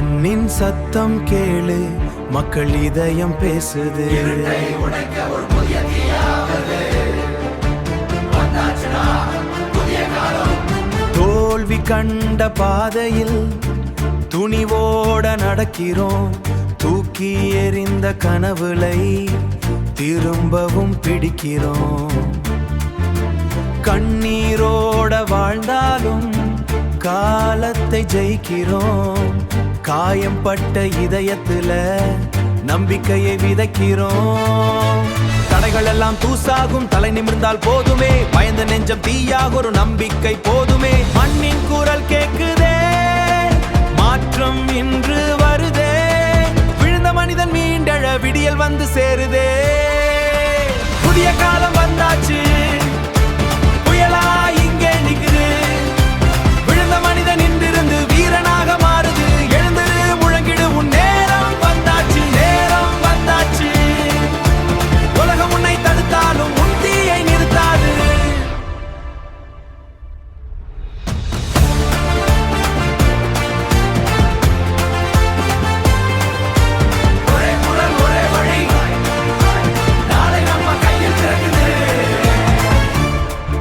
மண்ணின் சத்தம் கேளு, மக்கள் இதயம் பேசுது. தோல்வி கண்ட பாதையில் துணிவோட நடக்கிறோம். தூக்கி எறிந்த கனவுகளை திரும்பவும் பிடிக்கிறோம். கண்ணீரோட வாழ்ந்தாலும் காலத்தை ஜெயிக்கிறோம். காயம்பட்ட இதயத்துல நம்பிக்கையை விதைக்கிறோம். தடைகள் எல்லாம் தூசாகும், தலை நிமிர்ந்தால் போதுமே. பயந்த நெஞ்சம் தீயாக ஒரு நம்பிக்கை போதுமே. மண்ணின் குரல் கேக்குதே, மாற்றம் இன்று வருதே. விழுந்த மனிதன் மீண்டெழ விடியல் வந்து சேருதே. புதிய காலம் வந்தாச்சு, புயலா இங்கே நிக்குது. விழுந்த மனிதன் இன்றிருந்து வீரனாக மாறுது. எழுந்திரு, முழங்கிடு, உன் நேரம் வந்தாச்சு, நேரம் வந்தாச்சு. உலகம் உன்னை தடுத்தாலும் உன் தீயை நிறுத்தாது. ஒரே குரல், ஒரே வழி, நாளை நம்ம கையில் பிறகுது.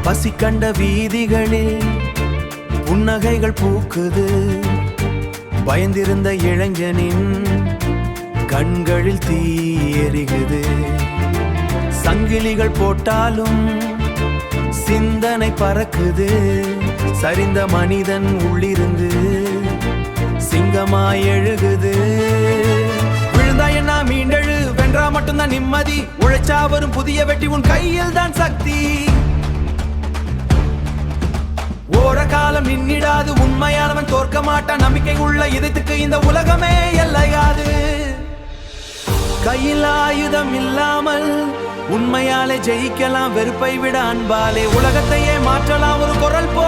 பசி கண்ட வீதிகளில் புன்னகைகள் பூக்குது. பயந்திருந்த இளைஞனின் கண்களில் தீ எரிகுது. சங்கிலிகள் போட்டாலும் சிந்தனை பறக்குது. சரிந்த மனிதன் உள்ளிருந்து சிங்கமாய் எழுகுது. விழுந்தா என்ன மீண்டெழு, வென்றா மட்டும்தான் நிம்மதி. உழைச்சா வரும் புதிய வெற்றி, உன் கையில் தான் சக்தி. ஓர காலம் நின்னிடாது, உண்மையானவன் தோற்க மாட்டான். நம்பிக்கை உள்ள இதயத்துக்கு இந்த உலகமே எல்லையாது. கையில் ஆயுதம் இல்லாமல் உண்மையாலே ஜெயிக்கலாம். வெறுப்பை விட அன்பாலே உலகத்தையே மாற்றலாம் ஒரு குரல் போ.